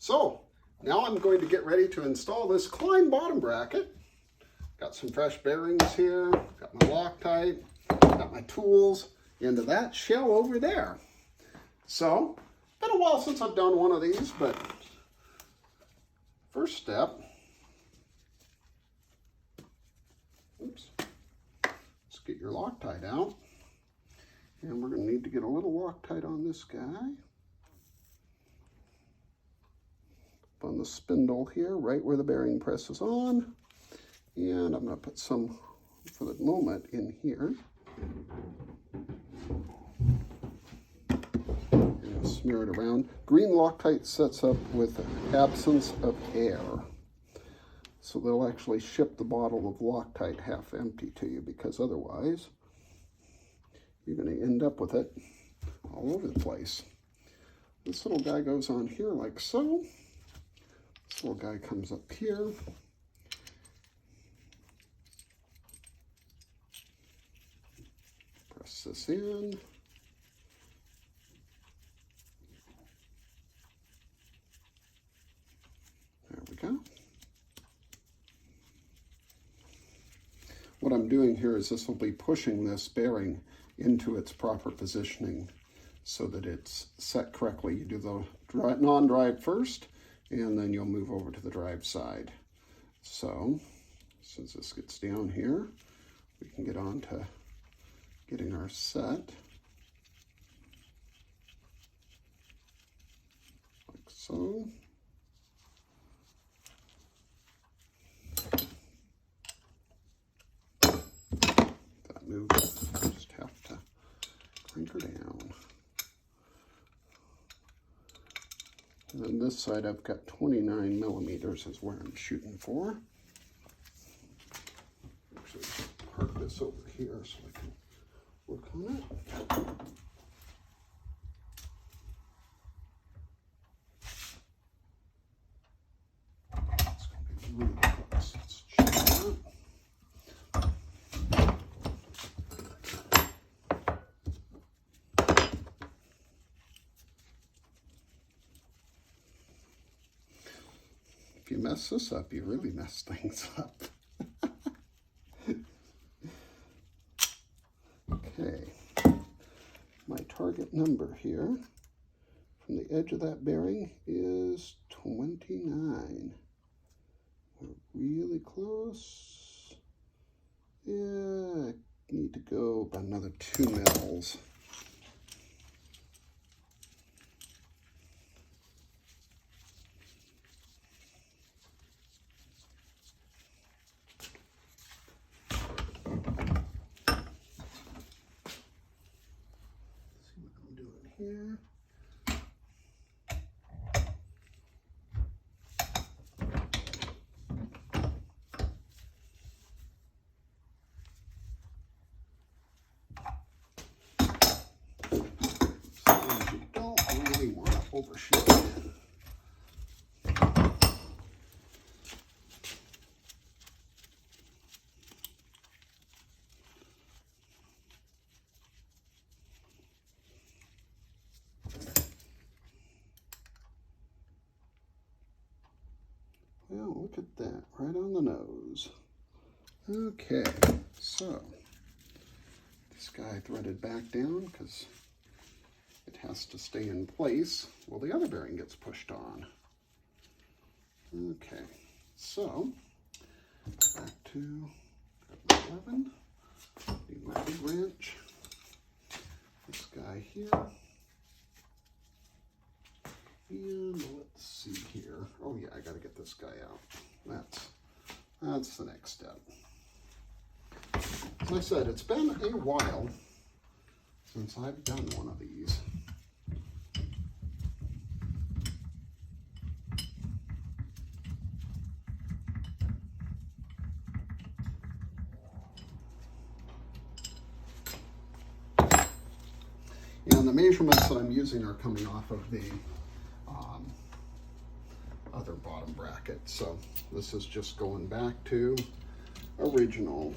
So now I'm going to get ready to install this Klein bottom bracket. Got some fresh bearings here, got my Loctite, got my tools into that shell over there. So, been a while since I've done one of these, but first step, oops, let's get your Loctite out. And we're going to need to get a little Loctite on this guy. On the spindle here, right where the bearing presses on. And I'm going to put some, for the moment, in here. And smear it around. Green Loctite sets up with absence of air. So they'll actually ship the bottle of Loctite half empty to you, because otherwise you're going to end up with it all over the place. This little guy goes on here like so. This little guy comes up here. Press this in. There we go. What I'm doing here is this will be pushing this bearing into its proper positioning so that it's set correctly. You do the non-drive first, and then you'll move over to the drive side. So, since this gets down here, we can get on to getting our set. Like so. That moved, just have to crank her down. And on this side, I've got 29 millimeters is where I'm shooting for. Actually, park this over here so I can work on it. It's going to be really close. Let's check it out. If you mess this up, you really mess things up. Okay, my target number here from the edge of that bearing is 29. We're really close. Yeah, I need to go about another 2 mils. Here. So you don't really want to overshoot it. Well, look at that, right on the nose. Okay, so this guy threaded back down because it has to stay in place while the other bearing gets pushed on. Okay, so back to my 11, need my big wrench, this guy here. And let's see here. Oh yeah, I gotta get this guy out. That's the next step. As I said, it's been a while since I've done one of these. And the measurements that I'm using are coming off of the other bottom bracket. So this is just going back to original.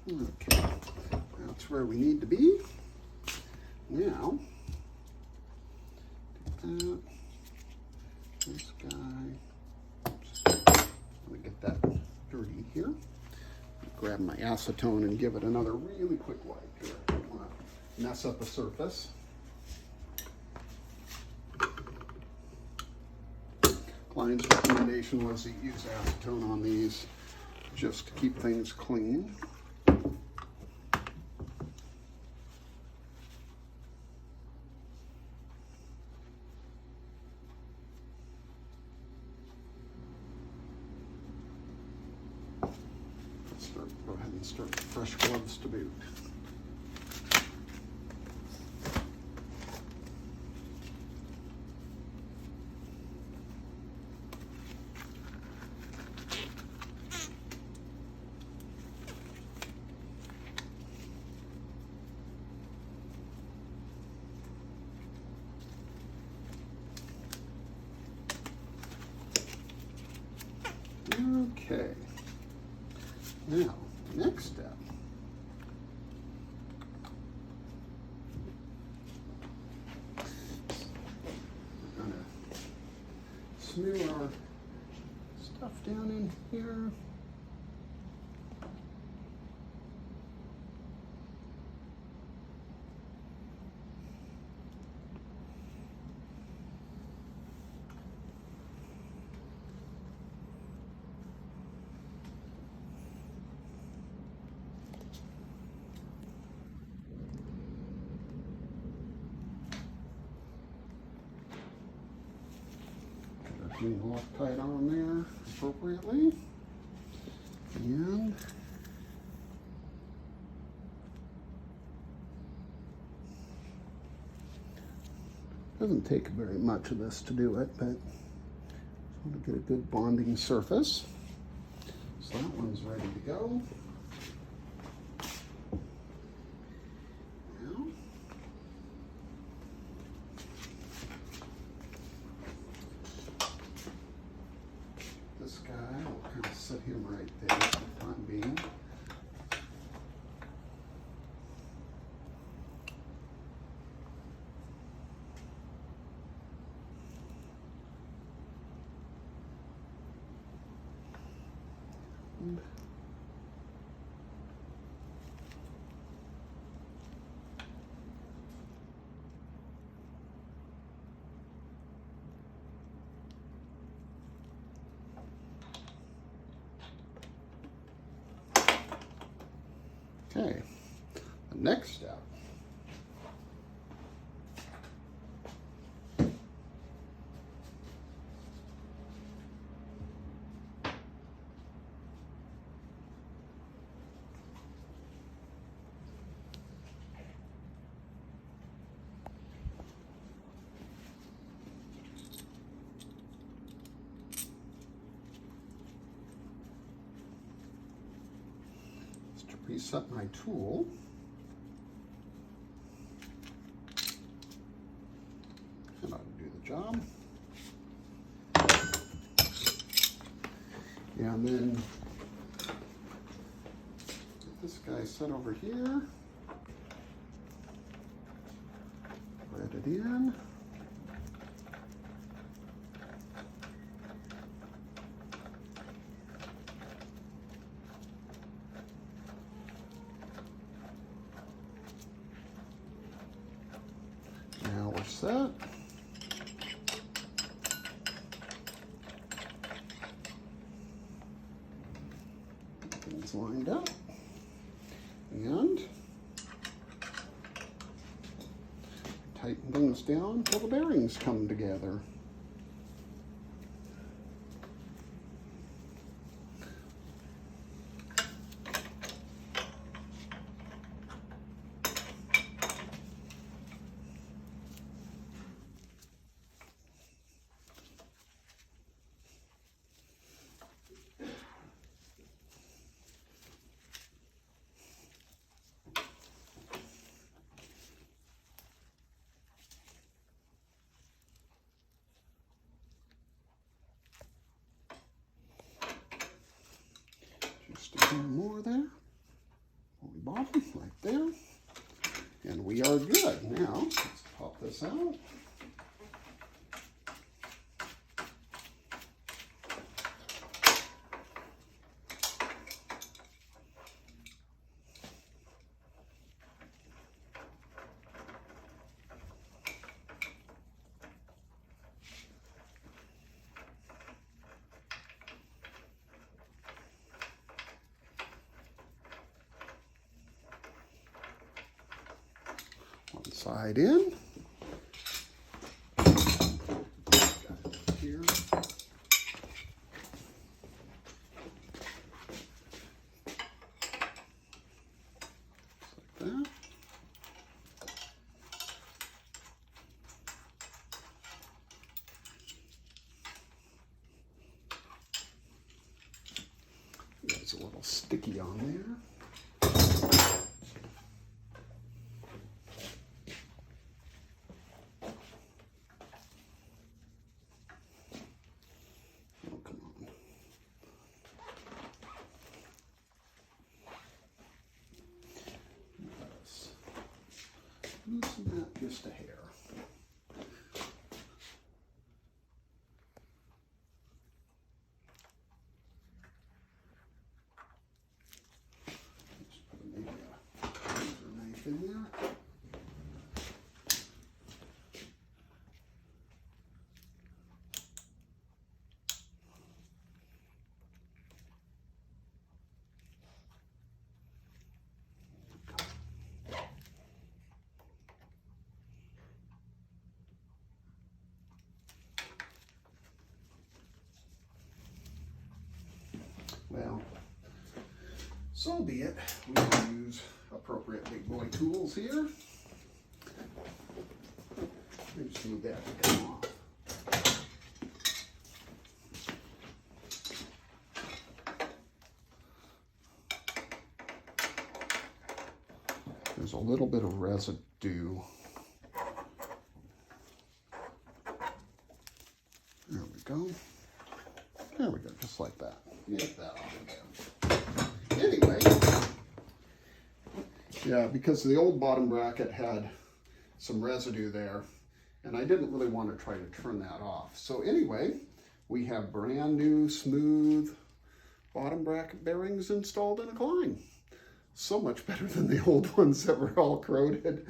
Okay, that's where we need to be. Now, take that, this guy, oops, let me get that dirty here. Grab my acetone and give it another really quick wipe here. I don't want to mess up the surface. Klein's recommendation was to use acetone on these just to keep things clean. Go ahead and start with fresh gloves to boot. Okay. Now, next step. We're going to smear our stuff down in here. Green loc-tite on there appropriately, and doesn't take very much of this to do it, but just want to get a good bonding surface. So that one's ready to go. This guy, I'll kind of set him right there for the time being. Okay, the next step. Reset my tool. And I'll do the job. And then get this guy set over here. Thread it in. Now we're set. Things lined up. And tighten things down until the bearings come together. Just a little more there. bottom, right there. And we are good. Now, let's pop this out. One side in. Got it here. Just like that. It's a little sticky on there. Loosen that just a hair. Just put maybe a razor knife in there. Well, so be it. We can use appropriate big boy tools here. We just need that to come off. There's a little bit of residue. There we go. There we go, just like that. Get that off of there. Anyway, yeah, because the old bottom bracket had some residue there, and I didn't really want to try to turn that off. So anyway, we have brand new smooth bottom bracket bearings installed in a Klein. So much better than the old ones that were all corroded.